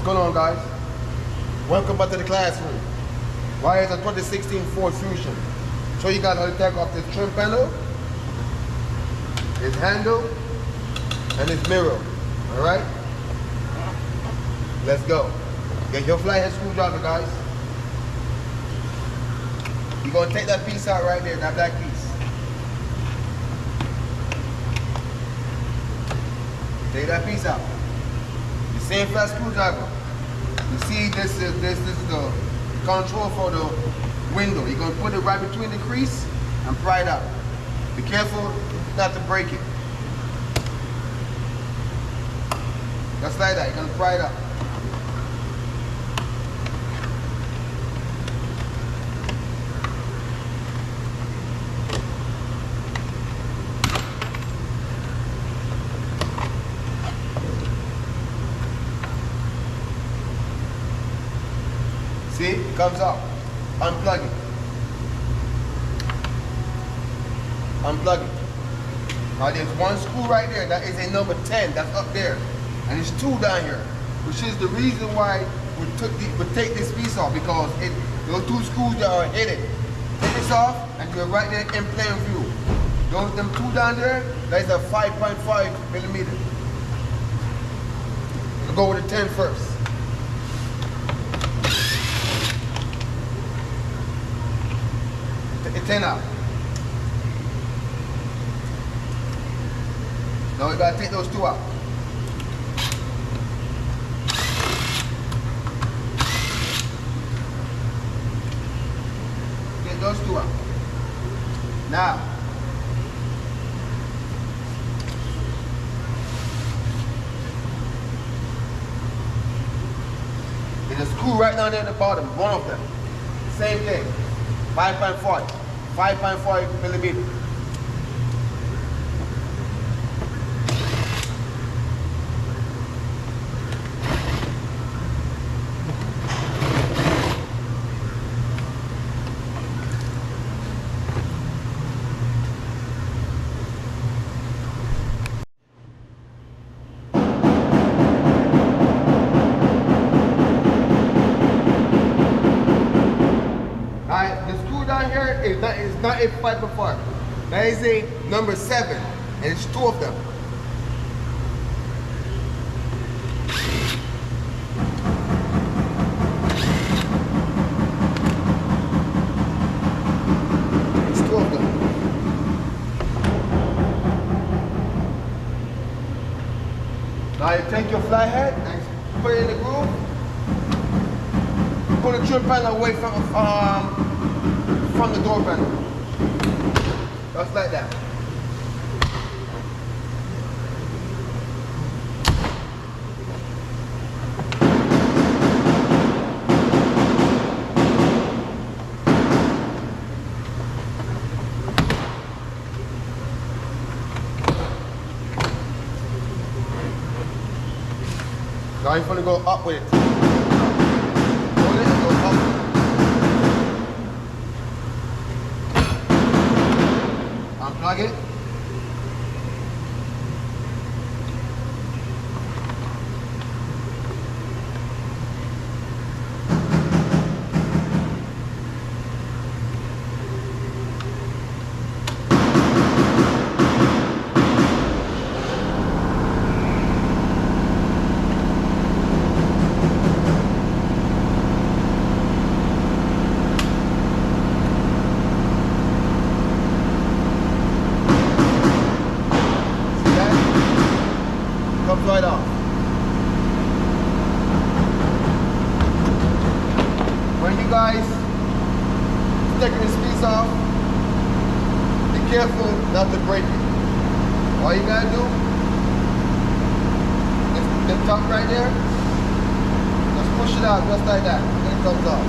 going on, guys? Welcome back to the classroom. Why is a 2016 Ford Fusion? So you got how to take off this trim panel, his handle, and his mirror. Alright? Let's go. Get your flathead screwdriver, guys. You're going to take that piece out right there, that black piece. Take that piece out. The same flat screwdriver. You see, this is the control for the window. You're going to put it right between the crease and pry it out. Be careful not to break it. Just like that, you're going to pry it out. See, it comes out. Unplug it. Unplug it. Now there's one screw right there that is a number 10 that's up there. And there's two down here, which is the reason why we take this piece off, because those two screws that are hidden. Take this off and you're right there in plain view. Them two down there, that is a 5.5 millimeter. We'll go with the 10 first. Take the 10 out. Now we gotta take those two out. Get those two out. Now, there's a screw right down there at the bottom, one of them. Same thing, 5.5 millimeter. It's not a 5.5. That is a number 7, and it's two of them. It's two of them. Now you take your flathead and put it in the groove. Pull the trim panel away from the door panel. Just like that. Now you're going to go up with it. Hold it and go up. Unplug it. Right off. When you guys taking this piece off, be careful not to break it. All you gotta do is the top right there, just push it out just like that, and it comes off.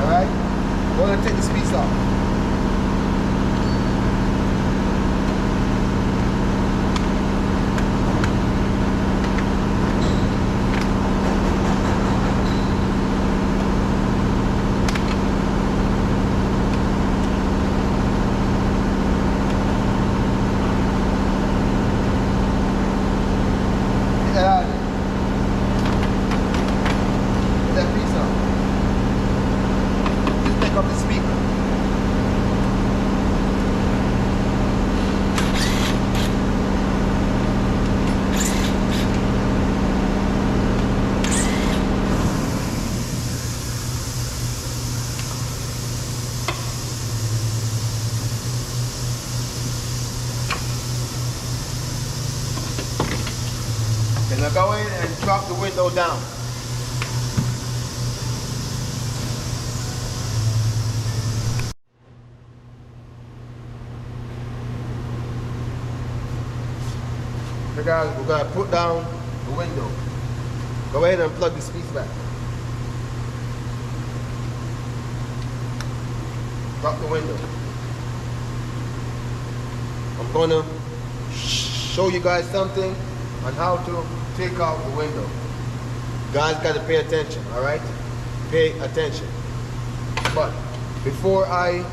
Alright? We're gonna take this piece off. Now go in and drop the window down. Okay guys, we're gonna put down the window. Go ahead and plug this piece back. Drop the window. I'm gonna show you guys something on how to take out the window. Guys gotta pay attention, all right? Pay attention. But before I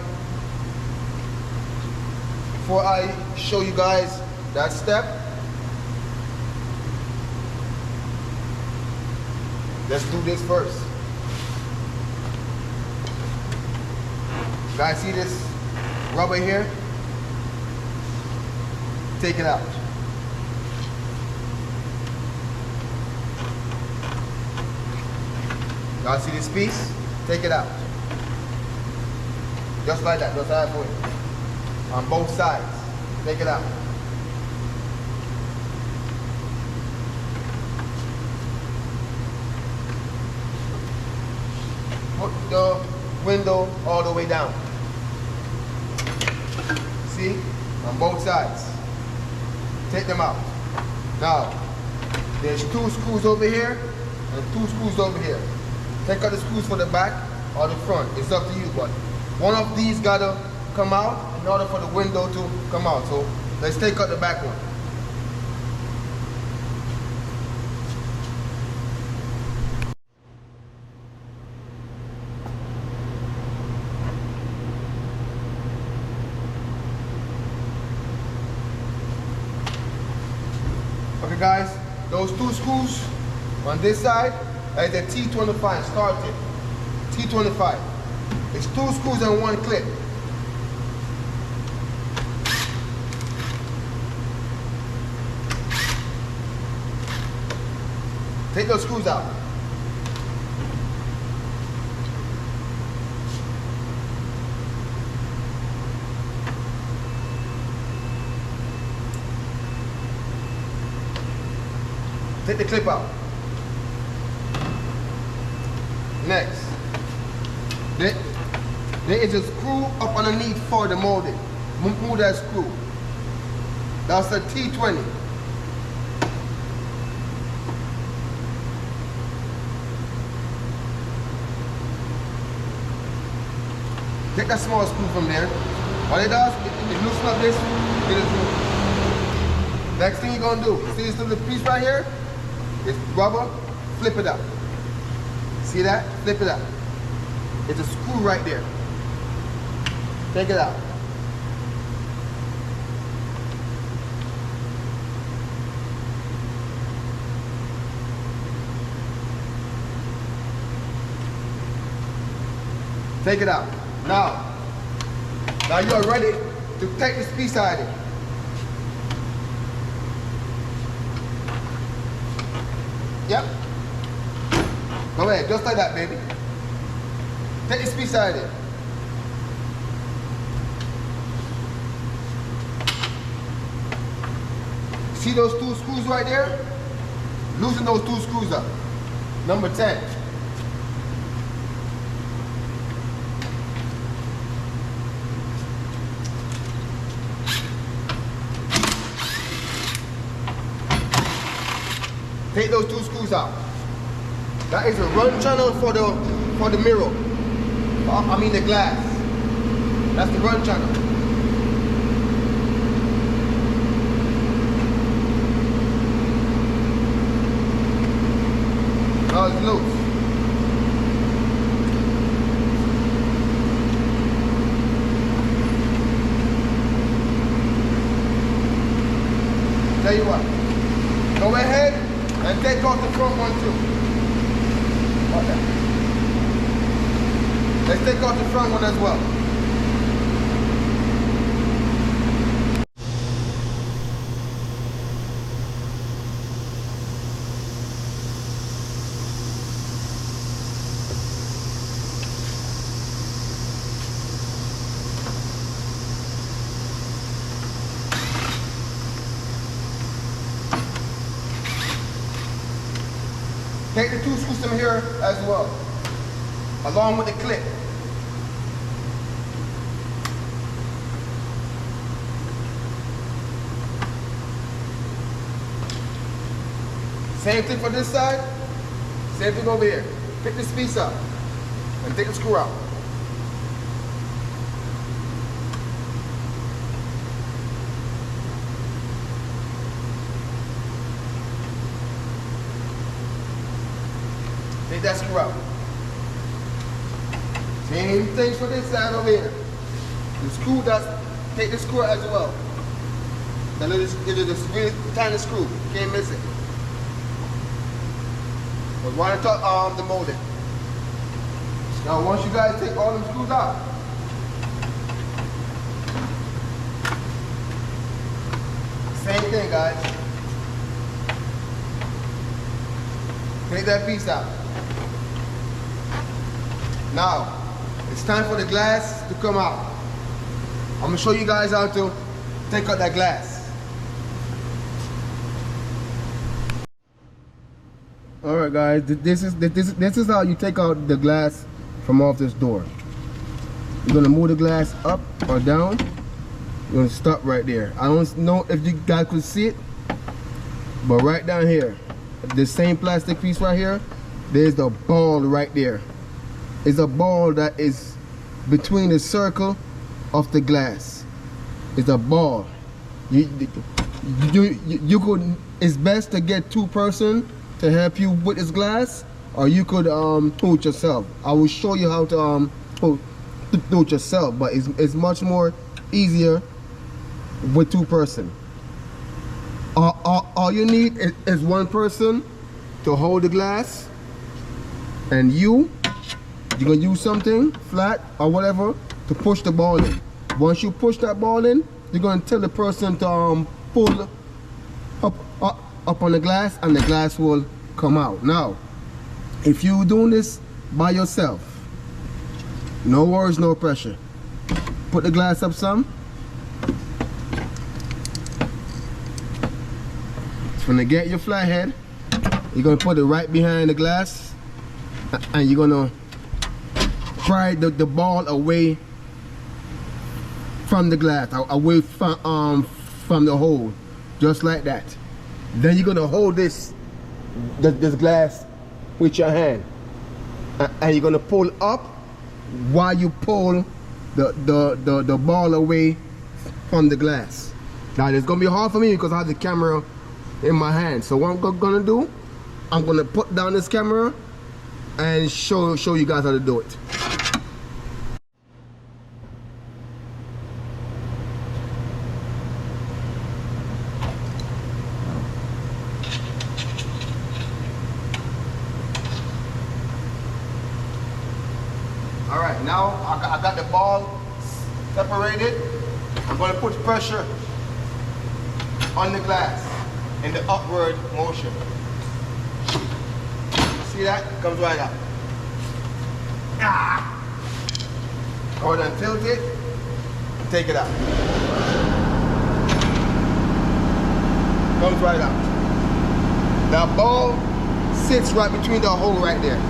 show you guys that step, let's do this first. Guys, see this rubber here? Take it out. Y'all see this piece? Take it out. Just like that, just halfway. On both sides. Take it out. Put the window all the way down. See? On both sides. Take them out. Now, there's 2 screws over here and 2 screws over here. Take out the screws for the back or the front. It's up to you, but one of these gotta come out in order for the window to come out. So let's take out the back one. Okay guys, those 2 screws on this side is the T25 started. T25. It's 2 screws and 1 clip. Take those screws out. Take the clip out. Next, there is a screw up underneath for the molding. Move that screw. That's a T20. Take that small screw from there. All it does, it loosens up this, get it through. Next thing you're gonna do, see this little piece right here? It's rubber, flip it up. See that? Flip it up. It's a screw right there. Take it out. Take it out. Now you are ready to take this piece out of it. Yep. Go ahead, just like that, baby. Take this piece out of it. See those 2 screws right there? Loosen those 2 screws up. Number 10. Take those 2 screws out. That is a run channel for the mirror. I mean the glass. That's the run channel. Now it's loose. Tell you what. Go ahead and take off the front one too. Okay. Let's take off the front one as well. Take the 2 screws from here as well, along with the clip. Same thing for this side, same thing over here. Pick this piece up and take the screw out. Take that screw out. Same thing for this side over here. The screw take the screw out as well. That little really tiny screw, can't miss it. But why not the molding? Now once you guys take all them screws out, same thing guys. Take that piece out. Now, it's time for the glass to come out. I'm gonna show you guys how to take out that glass. All right, guys. This is how you take out the glass from off this door. You're gonna move the glass up or down. You're gonna stop right there. I don't know if you guys could see it, but right down here, this same plastic piece right here, there's the ball right there. It's a ball that is between the circle of the glass. It's a ball. You could. It's best to get 2 persons to help you with this glass, or you could do it yourself. I will show you how to do it yourself, but it's much more easier with 2 persons. All you need is 1 person to hold the glass, and you're gonna use something flat or whatever to push the ball in. Once you push that ball in, you're gonna tell the person to pull up on the glass, and the glass will come out. Now, if you're doing this by yourself, no worries, no pressure. Put the glass up some. When you get your flathead, you're gonna put it right behind the glass, and you're gonna pry the ball away from the glass, away from the hole, just like that. Then you're gonna hold this glass with your hand, and you're gonna pull up while you pull the ball away from the glass. Now it's gonna be hard for me because I have the camera in my hand. So what I'm gonna do, I'm gonna put down this camera and show you guys how to do it. All right, now I got the ball separated. I'm gonna put pressure on the glass in the upward motion. See that? It comes right up. Go ahead and tilt it and take it out. Comes right out. The ball sits right between the hole right there.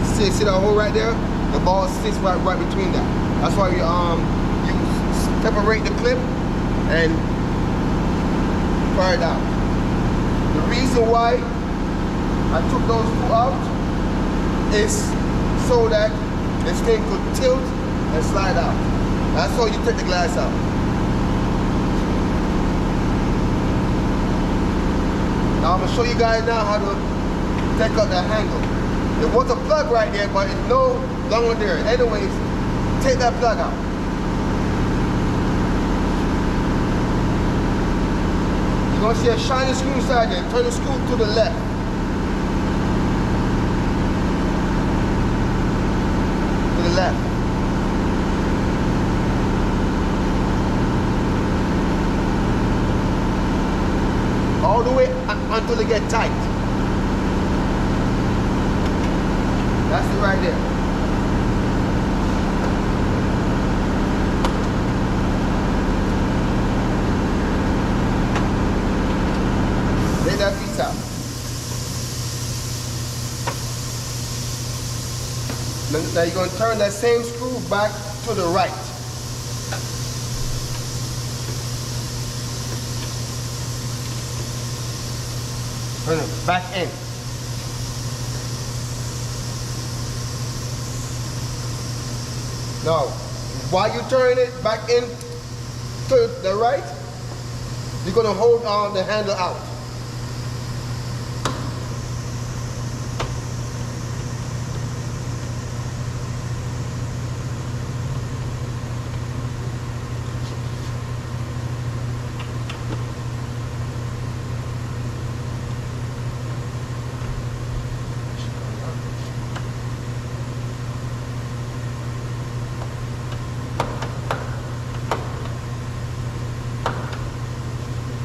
See that hole right there? The ball sits right between that. That's why you separate the clip and fire it out. The reason why I took those 2 out is so that this thing could tilt and slide out. That's how you take the glass out. Now I'm gonna show you guys now how to take out that handle. There was a plug right there, but it's no longer there. Anyways, take that plug out. You're gonna see a shiny screw inside there. Turn the screw to the left. To the left. All the way until they get tight. That's it right there. Take that piece out. Now you're going to turn that same screw back to the right. Turn it back in. Now, while you turn it back in to the right, you're going to hold on the handle out.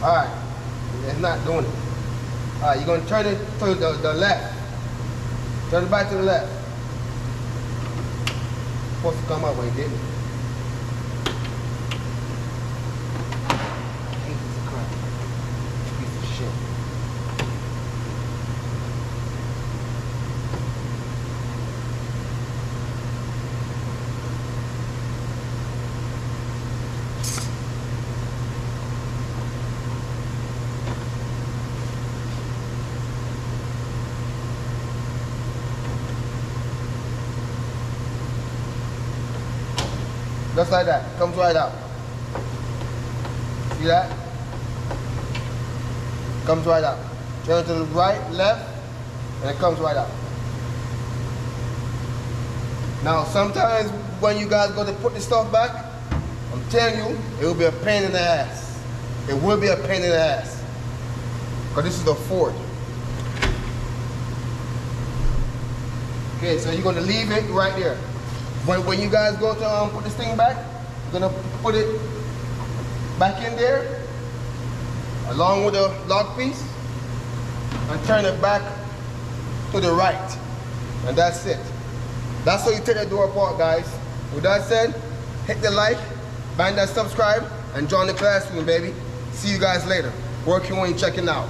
Alright, it's not doing it. Alright, you're going to turn it to the left. Turn it back to the left. It's supposed to come up when it didn't. I hate this crap. Piece of shit. Just like that, comes right out. See that? Comes right out. Turn to the right, left, and it comes right out. Now, sometimes when you guys go to put the stuff back, I'm telling you, it will be a pain in the ass. It will be a pain in the ass. Because this is the Ford. Okay, so you're going to leave it right there. When you guys go to put this thing back, you're gonna put it back in there, along with the lock piece, and turn it back to the right. And that's it. That's how you take the door apart, guys. With that said, hit the like, bang that subscribe, and join the classroom, baby. See you guys later. Working on you checking out.